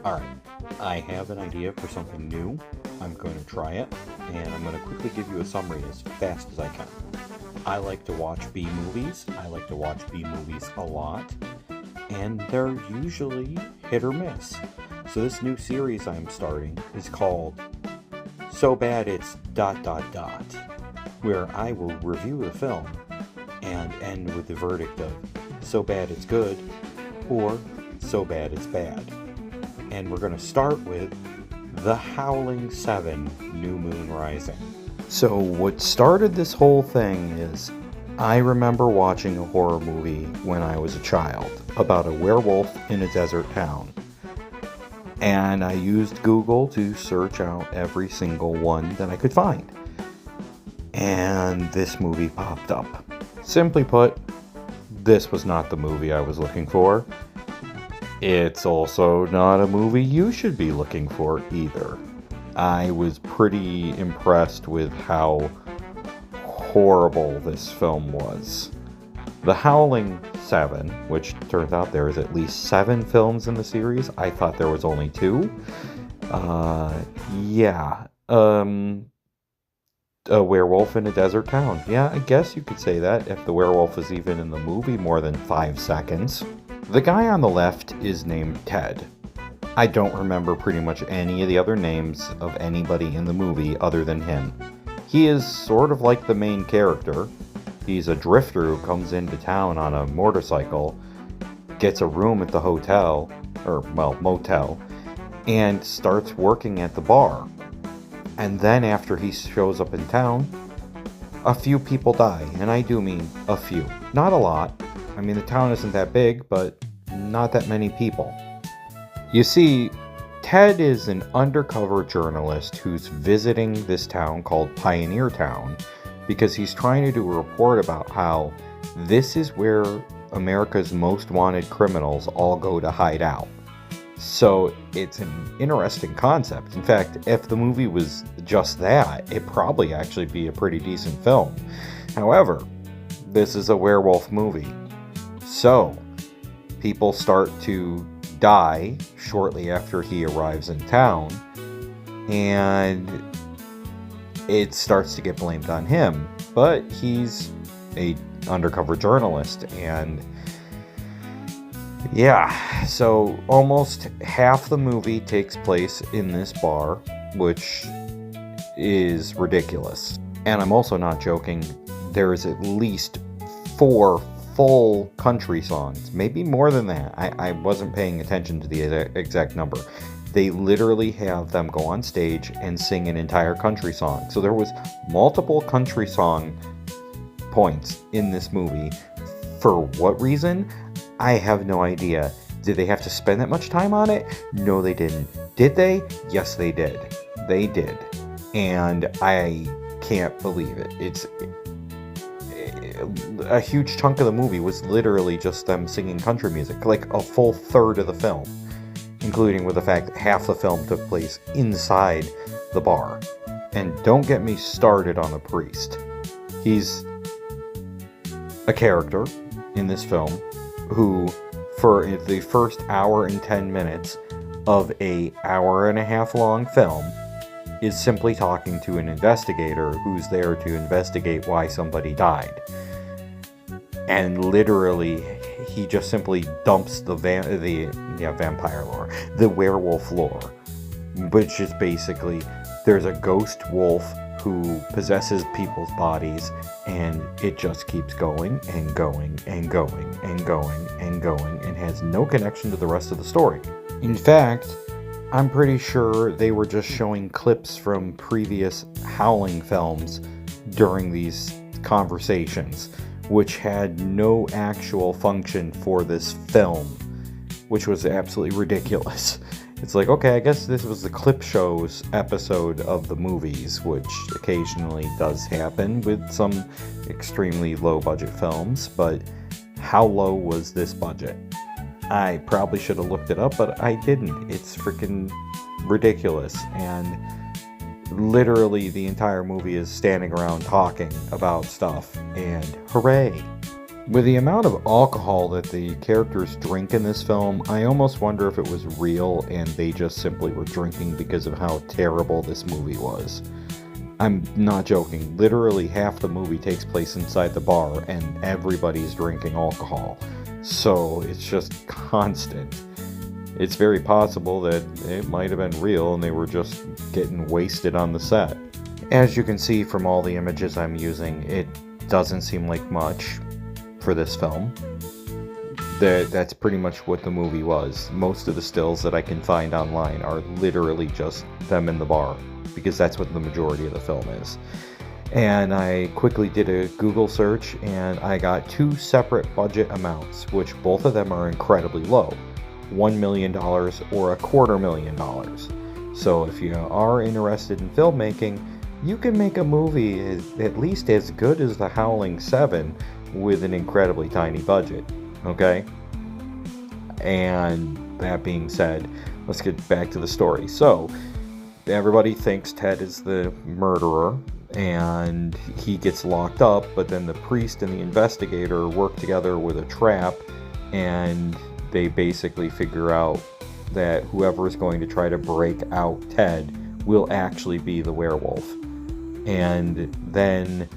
Alright, I have an idea for something new. I'm going to try it, and I'm going to quickly give you a summary as fast as I can. I like to watch B movies. I like to watch B movies a lot, and they're usually hit or miss. So this new series I'm starting is called So Bad It's ... where I will review the film and end with the verdict of so bad it's good or so bad it's bad. And we're going to start with The Howling 7 New Moon Rising. So what started this whole thing is I remember watching a horror movie when I was a child about a werewolf in a desert town. And I used Google to search out every single one that I could find. And this movie popped up. Simply put, this was not the movie I was looking for. It's also not a movie you should be looking for either. I was pretty impressed with how horrible this film was. The Howling 7, which turns out there is at least 7 films in the series. I thought there was only 2. A werewolf in a desert town. Yeah, I guess you could say that if the werewolf is even in the movie more than 5 seconds. The guy on the left is named Ted. I don't remember pretty much any of the other names of anybody in the movie other than him. He is sort of like the main character. He's a drifter who comes into town on a motorcycle, gets a room at the hotel, motel, and starts working at the bar. And then after he shows up in town, a few people die. And I do mean a few. Not a lot. I mean, the town isn't that big, but not that many people. You see, Ted is an undercover journalist who's visiting this town called Pioneer Town because he's trying to do a report about how this is where America's most wanted criminals all go to hide out. So it's an interesting concept. In fact, if the movie was just that, it'd probably actually be a pretty decent film. However, this is a werewolf movie. So, people start to die shortly after he arrives in town, and it starts to get blamed on him. But he's a undercover journalist, and yeah, so almost half the movie takes place in this bar, which is ridiculous. And I'm also not joking, there's at least 4 full country songs, maybe more than that. I wasn't paying attention to the exact number. They literally have them go on stage and sing an entire country song. So there was multiple country song points in this movie. For what reason? I have no idea. Did they have to spend that much time on it? No, they didn't. Did they? Yes, they did. They did. And I can't believe it. It's a huge chunk of the movie was literally just them singing country music, like a full third of the film, including with the fact that half the film took place inside the bar. And don't get me started on the priest. He's a character in this film who, for the first hour and 10 minutes of a hour and a half long film, is simply talking to an investigator who's there to investigate why somebody died. And literally, he just simply dumps the vampire lore, the werewolf lore, which is basically there's a ghost wolf who possesses people's bodies, and it just keeps going and going and going and going and going and has no connection to the rest of the story. In fact, I'm pretty sure they were just showing clips from previous Howling films during these conversations, which had no actual function for this film, which was absolutely ridiculous. It's like, okay, I guess this was the clip shows episode of the movies, which occasionally does happen with some extremely low budget films, but how low was this budget? I probably should have looked it up, but I didn't. It's freaking ridiculous, and literally the entire movie is standing around talking about stuff, and hooray! With the amount of alcohol that the characters drink in this film, I almost wonder if it was real and they just simply were drinking because of how terrible this movie was. I'm not joking. Literally half the movie takes place inside the bar and everybody's drinking alcohol. So it's just constant. It's very possible that it might have been real and they were just getting wasted on the set. As you can see from all the images I'm using, it doesn't seem like much for this film. That's pretty much what the movie was. Most of the stills that I can find online are literally just them in the bar, because that's what the majority of the film is. And I quickly did a Google search and I got two separate budget amounts, which both of them are incredibly low. $1 million or $250,000. So if you are interested in filmmaking, you can make a movie at least as good as The Howling 7 with an incredibly tiny budget, okay? And that being said, let's get back to the story. So, everybody thinks Ted is the murderer, and he gets locked up, but then the priest and the investigator work together with a trap, and they basically figure out that whoever is going to try to break out Ted will actually be the werewolf. And then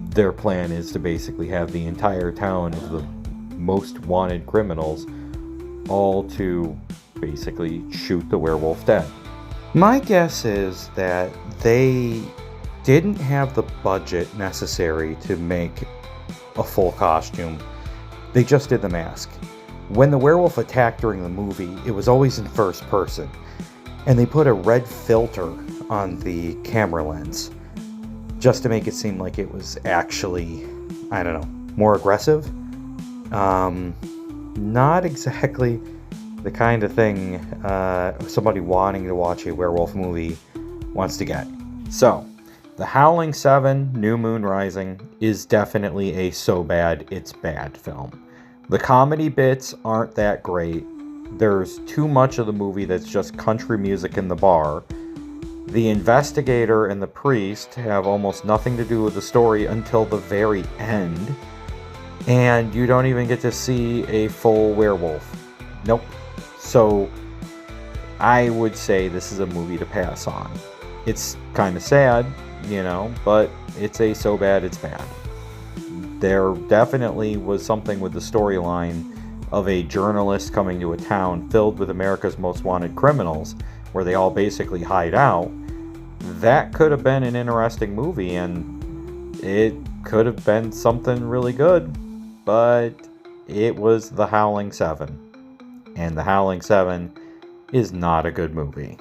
their plan is to basically have the entire town of the most wanted criminals all to basically shoot the werewolf dead. My guess is that they didn't have the budget necessary to make a full costume. They just did the mask. When the werewolf attacked during the movie, it was always in first person, and they put a red filter on the camera lens just to make it seem like it was actually, I don't know, more aggressive. Not exactly the kind of thing somebody wanting to watch a werewolf movie wants to get. So, The Howling 7, New Moon Rising, is definitely a so bad it's bad film. The comedy bits aren't that great. There's too much of the movie that's just country music in the bar. The investigator and the priest have almost nothing to do with the story until the very end. And you don't even get to see a full werewolf. Nope. So, I would say this is a movie to pass on. It's kind of sad, but it's a so bad it's bad. There definitely was something with the storyline of a journalist coming to a town filled with America's most wanted criminals, where they all basically hide out. That could have been an interesting movie, and it could have been something really good, but it was The Howling 7. And The Howling 7 is not a good movie.